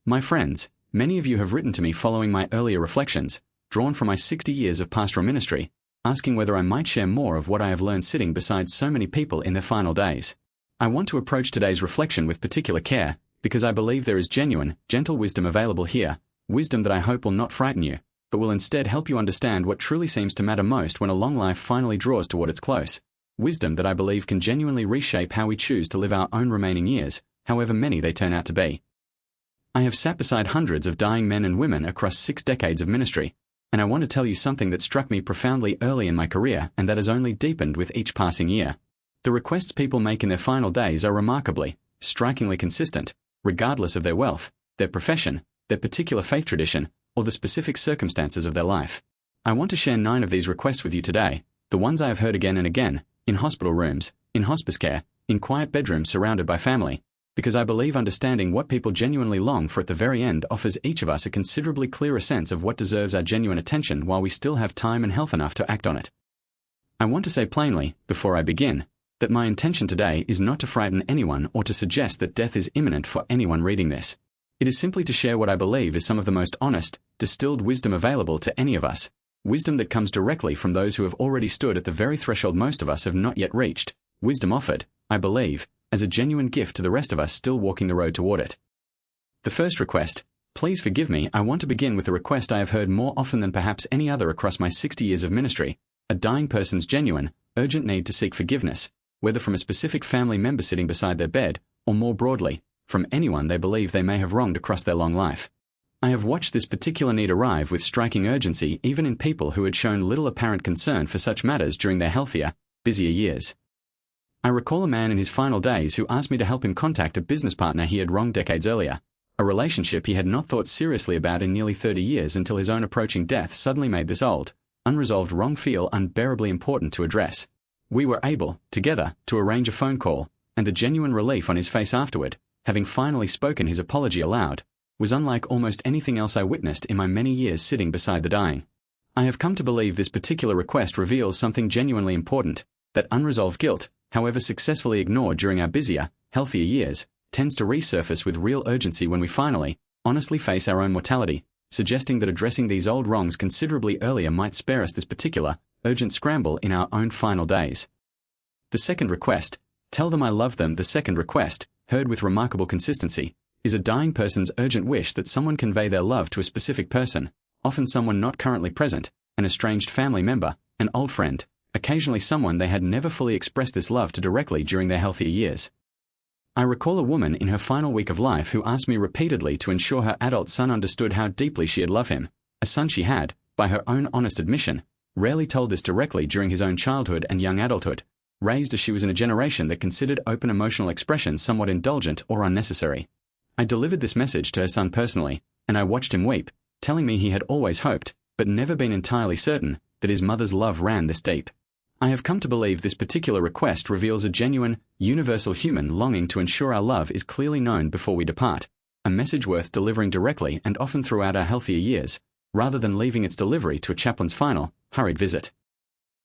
My friends, many of you have written to me following my earlier reflections, drawn from my 60 years of pastoral ministry, asking whether I might share more of what I have learned sitting beside so many people in their final days. I want to approach today's reflection with particular care, because I believe there is genuine, gentle wisdom available here, wisdom that I hope will not frighten you, but will instead help you understand what truly seems to matter most when a long life finally draws toward its close. Wisdom that I believe can genuinely reshape how we choose to live our own remaining years, however many they turn out to be. I have sat beside hundreds of dying men and women across 6 decades of ministry, and I want to tell you something that struck me profoundly early in my career and that has only deepened with each passing year. The requests people make in their final days are remarkably, strikingly consistent, regardless of their wealth, their profession, their particular faith tradition, or the specific circumstances of their life. I want to share 9 of these requests with you today, the ones I have heard again and again, in hospital rooms, in hospice care, in quiet bedrooms surrounded by family, because I believe understanding what people genuinely long for at the very end offers each of us a considerably clearer sense of what deserves our genuine attention while we still have time and health enough to act on it. I want to say plainly, before I begin, that my intention today is not to frighten anyone or to suggest that death is imminent for anyone reading this. It is simply to share what I believe is some of the most honest, distilled wisdom available to any of us, wisdom that comes directly from those who have already stood at the very threshold most of us have not yet reached, wisdom offered, I believe, as a genuine gift to the rest of us still walking the road toward it. The first request, please forgive me, I want to begin with a request I have heard more often than perhaps any other across my 60 years of ministry, a dying person's genuine, urgent need to seek forgiveness, whether from a specific family member sitting beside their bed, or more broadly, from anyone they believe they may have wronged across their long life. I have watched this particular need arrive with striking urgency even in people who had shown little apparent concern for such matters during their healthier, busier years. I recall a man in his final days who asked me to help him contact a business partner he had wronged decades earlier, a relationship he had not thought seriously about in nearly 30 years until his own approaching death suddenly made this old, unresolved wrong feel unbearably important to address. We were able, together, to arrange a phone call, and the genuine relief on his face afterward, having finally spoken his apology aloud, was unlike almost anything else I witnessed in my many years sitting beside the dying. I have come to believe this particular request reveals something genuinely important, that unresolved guilt, however successfully ignored during our busier, healthier years, tends to resurface with real urgency when we finally, honestly face our own mortality, suggesting that addressing these old wrongs considerably earlier might spare us this particular, urgent scramble in our own final days. The second request, tell them I love them. The second request, heard with remarkable consistency, is a dying person's urgent wish that someone convey their love to a specific person, often someone not currently present, an estranged family member, an old friend, occasionally someone they had never fully expressed this love to directly during their healthier years. I recall a woman in her final week of life who asked me repeatedly to ensure her adult son understood how deeply she had loved him, a son she had, by her own honest admission, rarely told this directly during his own childhood and young adulthood, raised as she was in a generation that considered open emotional expression somewhat indulgent or unnecessary. I delivered this message to her son personally, and I watched him weep, telling me he had always hoped, but never been entirely certain, that his mother's love ran this deep. I have come to believe this particular request reveals a genuine, universal human longing to ensure our love is clearly known before we depart, a message worth delivering directly and often throughout our healthier years, rather than leaving its delivery to a chaplain's final, hurried visit.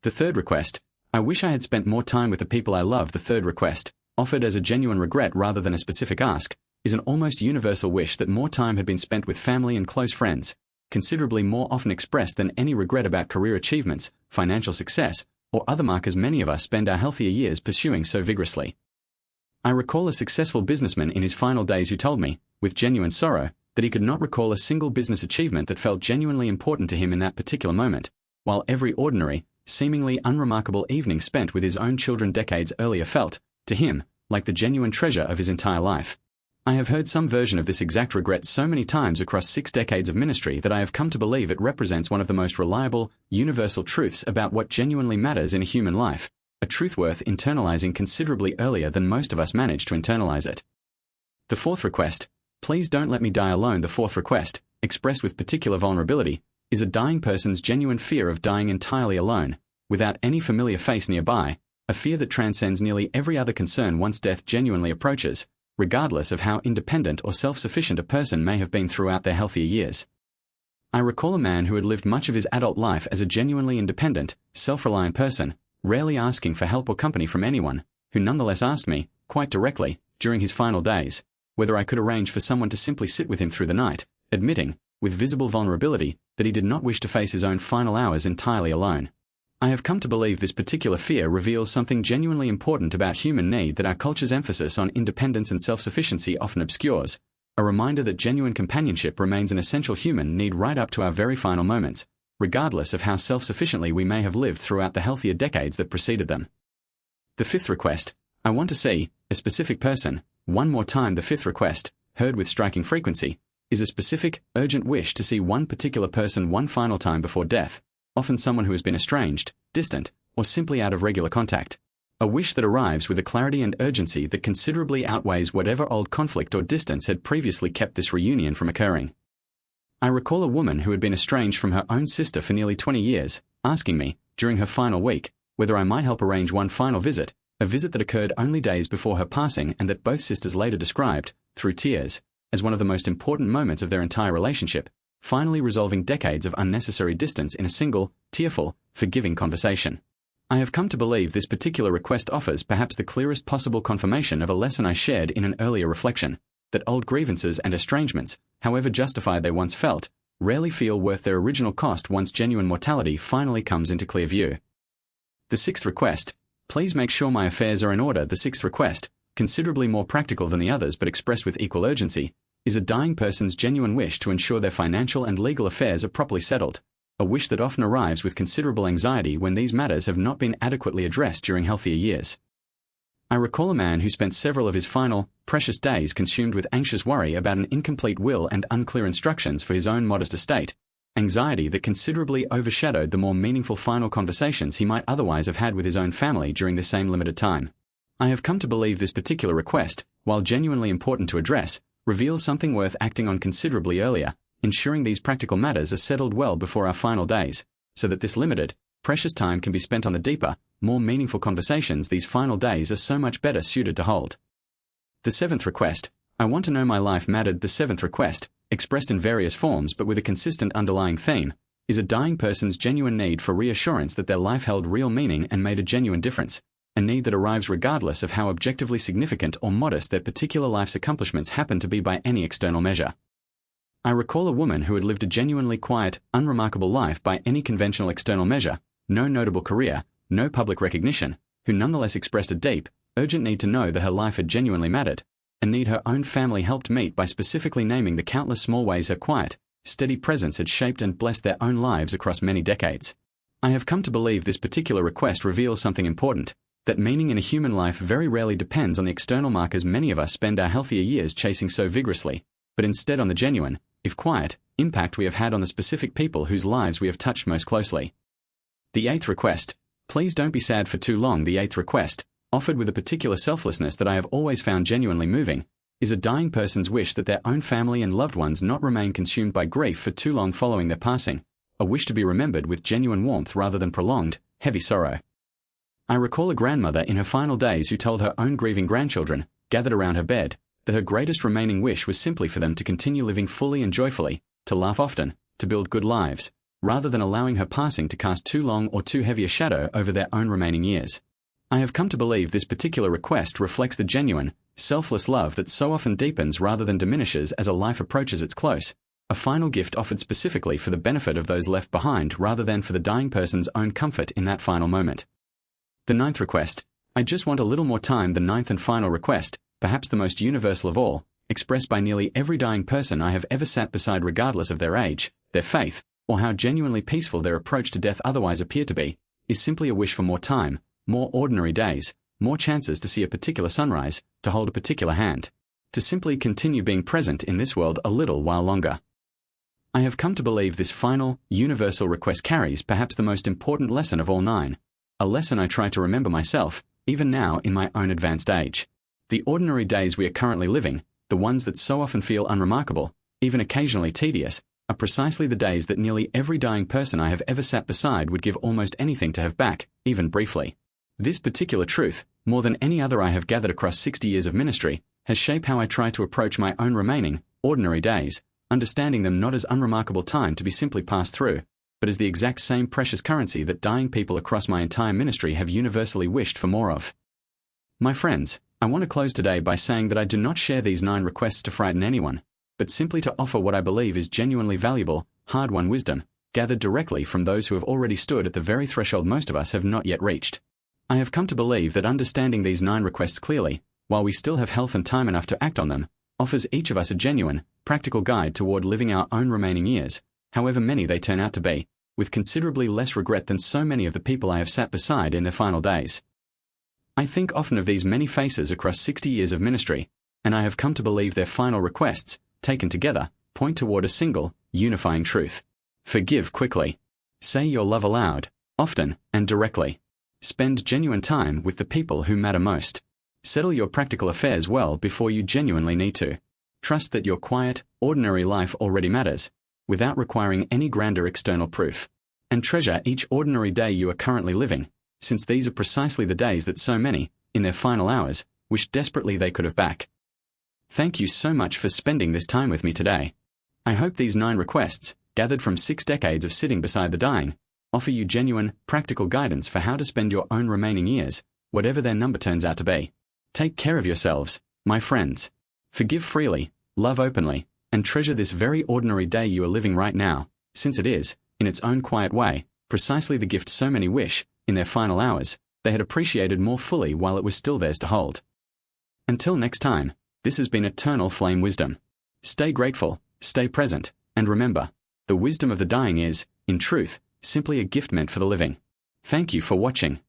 The third request, I wish I had spent more time with the people I love. The third request, offered as a genuine regret rather than a specific ask, is an almost universal wish that more time had been spent with family and close friends, considerably more often expressed than any regret about career achievements, financial success, or other markers many of us spend our healthier years pursuing so vigorously. I recall a successful businessman in his final days who told me, with genuine sorrow, that he could not recall a single business achievement that felt genuinely important to him in that particular moment, while every ordinary, seemingly unremarkable evening spent with his own children decades earlier felt, to him, like the genuine treasure of his entire life. I have heard some version of this exact regret so many times across 6 decades of ministry that I have come to believe it represents one of the most reliable, universal truths about what genuinely matters in a human life, a truth worth internalizing considerably earlier than most of us manage to internalize it. The fourth request, please don't let me die alone. The fourth request, expressed with particular vulnerability, is a dying person's genuine fear of dying entirely alone, without any familiar face nearby, a fear that transcends nearly every other concern once death genuinely approaches, regardless of how independent or self-sufficient a person may have been throughout their healthier years. I recall a man who had lived much of his adult life as a genuinely independent, self-reliant person, rarely asking for help or company from anyone, who nonetheless asked me, quite directly, during his final days, whether I could arrange for someone to simply sit with him through the night, admitting, with visible vulnerability, that he did not wish to face his own final hours entirely alone. I have come to believe this particular fear reveals something genuinely important about human need that our culture's emphasis on independence and self-sufficiency often obscures, a reminder that genuine companionship remains an essential human need right up to our very final moments, regardless of how self-sufficiently we may have lived throughout the healthier decades that preceded them. The fifth request: I want to see a specific person one more time. The fifth request, heard with striking frequency, is a specific, urgent wish to see one particular person one final time before death, often someone who has been estranged, distant, or simply out of regular contact. A wish that arrives with a clarity and urgency that considerably outweighs whatever old conflict or distance had previously kept this reunion from occurring. I recall a woman who had been estranged from her own sister for nearly 20 years, asking me, during her final week, whether I might help arrange one final visit, a visit that occurred only days before her passing and that both sisters later described, through tears, as one of the most important moments of their entire relationship, finally resolving decades of unnecessary distance in a single, tearful, forgiving conversation. I have come to believe this particular request offers perhaps the clearest possible confirmation of a lesson I shared in an earlier reflection, that old grievances and estrangements, however justified they once felt, rarely feel worth their original cost once genuine mortality finally comes into clear view. The sixth request: please make sure my affairs are in order. The sixth request, considerably more practical than the others but expressed with equal urgency, is a dying person's genuine wish to ensure their financial and legal affairs are properly settled, a wish that often arrives with considerable anxiety when these matters have not been adequately addressed during healthier years. I recall a man who spent several of his final, precious days consumed with anxious worry about an incomplete will and unclear instructions for his own modest estate, anxiety that considerably overshadowed the more meaningful final conversations he might otherwise have had with his own family during the same limited time. I have come to believe this particular request, while genuinely important to address, reveals something worth acting on considerably earlier, ensuring these practical matters are settled well before our final days, so that this limited, precious time can be spent on the deeper, more meaningful conversations these final days are so much better suited to hold. The seventh request: I want to know my life mattered. The seventh request, expressed in various forms but with a consistent underlying theme, is a dying person's genuine need for reassurance that their life held real meaning and made a genuine difference, a need that arrives regardless of how objectively significant or modest their particular life's accomplishments happen to be by any external measure. I recall a woman who had lived a genuinely quiet, unremarkable life by any conventional external measure, no notable career, no public recognition, who nonetheless expressed a deep, urgent need to know that her life had genuinely mattered, a need her own family helped meet by specifically naming the countless small ways her quiet, steady presence had shaped and blessed their own lives across many decades. I have come to believe this particular request reveals something important, that meaning in a human life very rarely depends on the external markers many of us spend our healthier years chasing so vigorously, but instead on the genuine, if quiet, impact we have had on the specific people whose lives we have touched most closely. The eighth request: please don't be sad for too long. The eighth request, offered with a particular selflessness that I have always found genuinely moving, is a dying person's wish that their own family and loved ones not remain consumed by grief for too long following their passing, a wish to be remembered with genuine warmth rather than prolonged, heavy sorrow. I recall a grandmother in her final days who told her own grieving grandchildren, gathered around her bed, that her greatest remaining wish was simply for them to continue living fully and joyfully, to laugh often, to build good lives, rather than allowing her passing to cast too long or too heavy a shadow over their own remaining years. I have come to believe this particular request reflects the genuine, selfless love that so often deepens rather than diminishes as a life approaches its close, a final gift offered specifically for the benefit of those left behind rather than for the dying person's own comfort in that final moment. The ninth request: I just want a little more time. The ninth and final request, perhaps the most universal of all, expressed by nearly every dying person I have ever sat beside regardless of their age, their faith, or how genuinely peaceful their approach to death otherwise appear to be, is simply a wish for more time, more ordinary days, more chances to see a particular sunrise, to hold a particular hand, to simply continue being present in this world a little while longer. I have come to believe this final, universal request carries perhaps the most important lesson of all nine, a lesson I try to remember myself, even now in my own advanced age. The ordinary days we are currently living, the ones that so often feel unremarkable, even occasionally tedious, are precisely the days that nearly every dying person I have ever sat beside would give almost anything to have back, even briefly. This particular truth, more than any other I have gathered across 60 years of ministry, has shaped how I try to approach my own remaining, ordinary days, understanding them not as unremarkable time to be simply passed through, but as the exact same precious currency that dying people across my entire ministry have universally wished for more of. My friends, I want to close today by saying that I do not share these 9 requests to frighten anyone, but simply to offer what I believe is genuinely valuable, hard-won wisdom, gathered directly from those who have already stood at the very threshold most of us have not yet reached. I have come to believe that understanding these 9 requests clearly, while we still have health and time enough to act on them, offers each of us a genuine, practical guide toward living our own remaining years, however many they turn out to be, with considerably less regret than so many of the people I have sat beside in their final days. I think often of these many faces across 60 years of ministry, and I have come to believe their final requests, taken together, point toward a single, unifying truth. Forgive quickly. Say your love aloud, often, and directly. Spend genuine time with the people who matter most. Settle your practical affairs well before you genuinely need to. Trust that your quiet, ordinary life already matters, without requiring any grander external proof. And treasure each ordinary day you are currently living, since these are precisely the days that so many, in their final hours, wish desperately they could have back. Thank you so much for spending this time with me today. I hope these 9 requests, gathered from 6 decades of sitting beside the dying, offer you genuine, practical guidance for how to spend your own remaining years, whatever their number turns out to be. Take care of yourselves, my friends. Forgive freely, love openly, and treasure this very ordinary day you are living right now, since it is, in its own quiet way, precisely the gift so many wish, in their final hours, they had appreciated more fully while it was still theirs to hold. Until next time, this has been Eternal Flame Wisdom. Stay grateful, stay present, and remember, the wisdom of the dying is, in truth, simply a gift meant for the living. Thank you for watching.